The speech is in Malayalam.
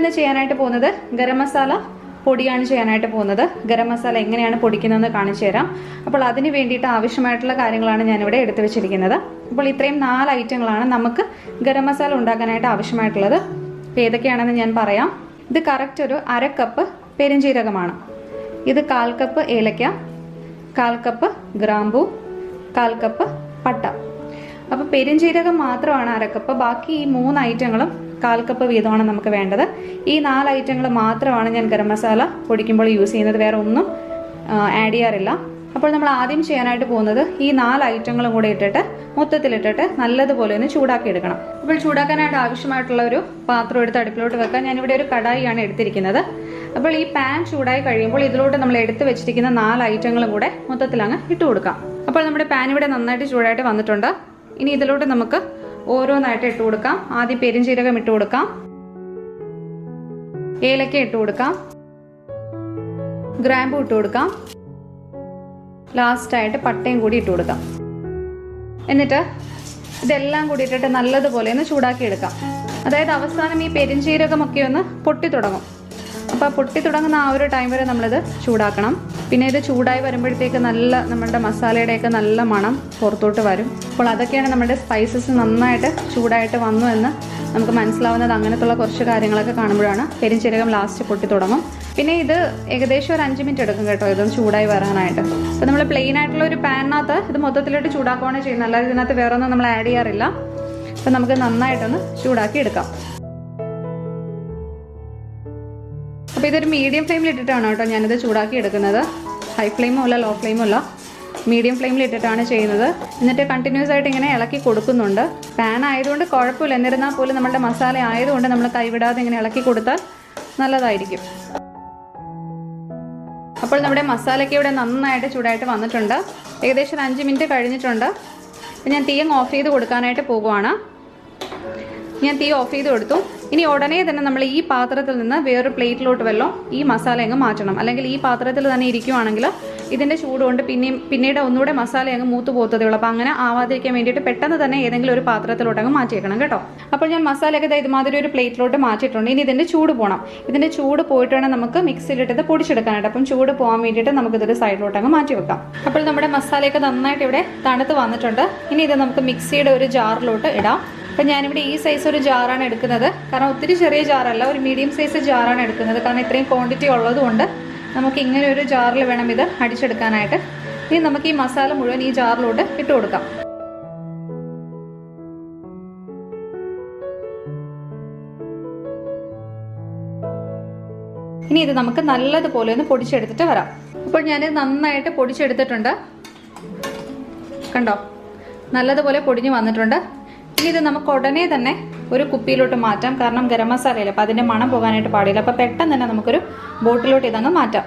നമ്മളിന്ന് ചെയ്യാനായിട്ട് പോകുന്നത് ഗരം മസാല പൊടിയാണ് ചെയ്യാനായിട്ട് പോകുന്നത്. ഗരം മസാല എങ്ങനെയാണ് പൊടിക്കുന്നതെന്ന് കാണിച്ചു തരാം. അപ്പോൾ അതിന് വേണ്ടിയിട്ട് ആവശ്യമായിട്ടുള്ള കാര്യങ്ങളാണ് ഞാനിവിടെ എടുത്തു വെച്ചിരിക്കുന്നത്. അപ്പോൾ ഇത്രയും 4 ഐറ്റങ്ങളാണ് നമുക്ക് ഗരം മസാല ഉണ്ടാക്കാനായിട്ട് ആവശ്യമായിട്ടുള്ളത്. അപ്പോൾ ഏതൊക്കെയാണെന്ന് ഞാൻ പറയാം. ഇത് കറക്റ്റ് ഒരു 1/2 കപ്പ് പെരുംജീരകമാണ്. ഇത് 1/4 കപ്പ് ഏലക്ക, 1/4 കപ്പ് ഗ്രാമ്പൂ, 1/4 കപ്പ് പട്ട. അപ്പോൾ പെരുംജീരകം മാത്രമാണ് 1/2 കപ്പ്. ബാക്കി ഈ 3 ഐറ്റങ്ങളും 1/4 കപ്പ് വീതമാണ് നമുക്ക് വേണ്ടത്. ഈ 4 ഐറ്റങ്ങൾ മാത്രമാണ് ഞാൻ ഗരം മസാല പൊടിക്കുമ്പോൾ യൂസ് ചെയ്യുന്നത്. വേറെ ഒന്നും ആഡ് ചെയ്യാറില്ല. അപ്പോൾ നമ്മൾ ആദ്യം ചെയ്യാനായിട്ട് പോകുന്നത് ഈ 4 ഐറ്റങ്ങളും കൂടെ ഇട്ടിട്ട് മൊത്തത്തിലിട്ടിട്ട് നല്ലതുപോലെ ഒന്ന് ചൂടാക്കി എടുക്കണം. അപ്പോൾ ചൂടാക്കാനായിട്ട് ആവശ്യമായിട്ടുള്ള ഒരു പാത്രം എടുത്ത് അടുപ്പിലോട്ട് വെക്കാൻ ഞാനിവിടെ ഒരു കടായിയാണ് എടുത്തിരിക്കുന്നത്. അപ്പോൾ ഈ പാൻ ചൂടായി കഴിയുമ്പോൾ ഇതിലോട്ട് നമ്മൾ എടുത്ത് വെച്ചിരിക്കുന്ന 4 ഐറ്റങ്ങളും കൂടെ മൊത്തത്തിൽ അങ്ങ് ഇട്ട് കൊടുക്കാം. അപ്പോൾ നമ്മുടെ പാൻ ഇവിടെ നന്നായിട്ട് ചൂടായിട്ട് വന്നിട്ടുണ്ട്. ഇനി ഇതിലോട്ട് നമുക്ക് ഓരോന്നായിട്ട് ഇട്ട് കൊടുക്കാം. ആദ്യം പെരുംജീരകം ഇട്ട് കൊടുക്കാം, ഏലക്ക ഇട്ട് കൊടുക്കാം, ഗ്രാമ്പൂ ഇട്ട് കൊടുക്കാം, ലാസ്റ്റായിട്ട് പട്ടയും കൂടി ഇട്ട് കൊടുക്കാം. എന്നിട്ട് ഇതെല്ലാം കൂടി ഇട്ടിട്ട് നല്ലതുപോലെ ഒന്ന് ചൂടാക്കി എടുക്കാം. അതായത് അവസാനം ഈ പെരുംജീരകമൊക്കെ ഒന്ന് പൊട്ടി തുടങ്ങും. അപ്പോൾ പൊട്ടി തുടങ്ങുന്ന ആ ഒരു ടൈം വരെ നമ്മളിത് ചൂടാക്കണം. പിന്നെ ഇത് ചൂടായി വരുമ്പോഴത്തേക്ക് നമ്മളുടെ മസാലയുടെയൊക്കെ നല്ല മണം പുറത്തോട്ട് വരും. അപ്പോൾ അതൊക്കെയാണ് നമ്മുടെ സ്പൈസസ് നന്നായിട്ട് ചൂടായിട്ട് വന്നു എന്ന് നമുക്ക് മനസ്സിലാവുന്നത്. അങ്ങനത്തുള്ള കുറച്ച് കാര്യങ്ങളൊക്കെ കാണുമ്പോഴാണ്. പെരുംജീരകം ലാസ്റ്റ് പൊട്ടി തുടങ്ങും. പിന്നെ ഇത് ഏകദേശം ഒരു 5 മിനിറ്റ് എടുക്കും കേട്ടോ ഇതൊന്ന് ചൂടായി വരാനായിട്ട്. അപ്പോൾ നമ്മൾ പ്ലെയിൻ ആയിട്ടുള്ള ഒരു പാനിനകത്ത് ഇത് മൊത്തത്തിലിട്ട് ചൂടാക്കുകയാണ് ചെയ്യുന്നത്. അല്ലാതെ ഇതിനകത്ത് വേറെ ഒന്നും നമ്മൾ ആഡ് ചെയ്യാറില്ല. അപ്പോൾ നമുക്ക് നന്നായിട്ടൊന്ന് ചൂടാക്കി എടുക്കാം. അപ്പോൾ ഇതൊരു മീഡിയം ഫ്ലെയിമിൽ ഇട്ടിട്ടാണ് കേട്ടോ ഞാനിത് ചൂടാക്കി എടുക്കുന്നത്. ഹൈ ഫ്ലെയിമോ അല്ല ലോ ഫ്ലെയിമോ അല്ല, മീഡിയം ഫ്ലെയിമിൽ ഇട്ടിട്ടാണ് ചെയ്യുന്നത്. എന്നിട്ട് കണ്ടിന്യൂസ് ആയിട്ട് ഇങ്ങനെ ഇളക്കി കൊടുക്കുന്നുണ്ട്. പാൻ ആയതുകൊണ്ട് കുഴപ്പമില്ല. എന്നിരുന്നാൽ പോലും നമ്മുടെ മസാല ആയതുകൊണ്ട് നമ്മൾ കൈവിടാതെ ഇങ്ങനെ ഇളക്കി കൊടുത്താൽ നല്ലതായിരിക്കും. അപ്പോൾ നമ്മുടെ മസാലയ്ക്ക് ഇവിടെ നന്നായിട്ട് ചൂടായിട്ട് വന്നിട്ടുണ്ട്. ഏകദേശം 5 മിനിറ്റ് കഴിഞ്ഞിട്ടുണ്ട്. ഞാൻ തീ ഓഫ് ചെയ്ത് കൊടുക്കാനായിട്ട് പോകുവാണ്. ഞാൻ തീ ഓഫ് ചെയ്ത് കൊടുത്തു. ഇനി ഉടനെ തന്നെ നമ്മൾ ഈ പാത്രത്തിൽ നിന്ന് വേറൊരു പ്ലേറ്റിലോട്ട് വല്ലോ ഈ മസാല അങ്ങ് മാറ്റണം. അല്ലെങ്കിൽ ഈ പാത്രത്തിൽ തന്നെ ഇരിക്കുവാണെങ്കിൽ ഇതിൻ്റെ ചൂട് കൊണ്ട് പിന്നീട് ഒന്നുകൂടെ മസാല അങ്ങ് മൂത്ത് പോത്തതേ ഉള്ളൂ. അപ്പോൾ അങ്ങനെ ആവാതിരിക്കാൻ വേണ്ടിയിട്ട് പെട്ടെന്ന് തന്നെ ഏതെങ്കിലും ഒരു പാത്രത്തിലോട്ട് അങ്ങ് മാറ്റിയേക്കണം കേട്ടോ. അപ്പോൾ ഞാൻ മസാലയൊക്കെ ഇതുമാതിരി ഒരു പ്ലേറ്റിലോട്ട് മാറ്റിയിട്ടുണ്ട്. ഇനി ഇതിൻ്റെ ചൂട് പോകണം. ഇതിൻ്റെ ചൂട് പോയിട്ട് വേണം നമുക്ക് മിക്സിയിലിട്ടത് പൊടിച്ചെടുക്കാനായിട്ട്. അപ്പം ചൂട് പോകാൻ വേണ്ടിയിട്ട് നമുക്കിതൊരു സൈഡിലോട്ട് അങ്ങ് മാറ്റി വെക്കാം. അപ്പോൾ നമ്മുടെ മസാലയൊക്കെ നന്നായിട്ട് ഇവിടെ തണുത്ത് വന്നിട്ടുണ്ട്. ഇനി ഇത് നമുക്ക് മിക്സിയുടെ ഒരു ജാറിലോട്ട് ഇടാം. അപ്പം ഞാനിവിടെ ഈ സൈസ് ഒരു ജാറാണ് എടുക്കുന്നത്. കാരണം ഒത്തിരി ചെറിയ ജാറല്ല, ഒരു മീഡിയം സൈസ് ജാറാണ് എടുക്കുന്നത്. കാരണം ഇത്രയും ക്വാണ്ടിറ്റി ഉള്ളതുകൊണ്ട് നമുക്ക് ഇങ്ങനെ ഒരു ജാറിൽ വേണം ഇത് അടിച്ചെടുക്കാനായിട്ട്. ഇനി നമുക്ക് ഈ മസാല മുഴുവൻ ഈ ജാറിലോട്ട് ഇട്ട് കൊടുക്കാം. ഇനി ഇത് നമുക്ക് നല്ലതുപോലെ ഒന്ന് പൊടിച്ചെടുത്തിട്ട് വരാം. അപ്പോൾ ഞാനിത് നന്നായിട്ട് പൊടിച്ചെടുത്തിട്ടുണ്ട്. കണ്ടോ, നല്ലതുപോലെ പൊടിഞ്ഞ് വന്നിട്ടുണ്ട്. ഇനി ഇത് നമുക്ക് ഉടനെ തന്നെ ഒരു കുപ്പിയിലോട്ട് മാറ്റാം. കാരണം ഗരം മസാലയില്ല, അപ്പോൾ അതിൻ്റെ മണം പോകാനായിട്ട് പാടില്ല. അപ്പോൾ പെട്ടെന്ന് തന്നെ നമുക്കൊരു ബോട്ടിലോട്ട് ഇതങ്ങ് മാറ്റാം.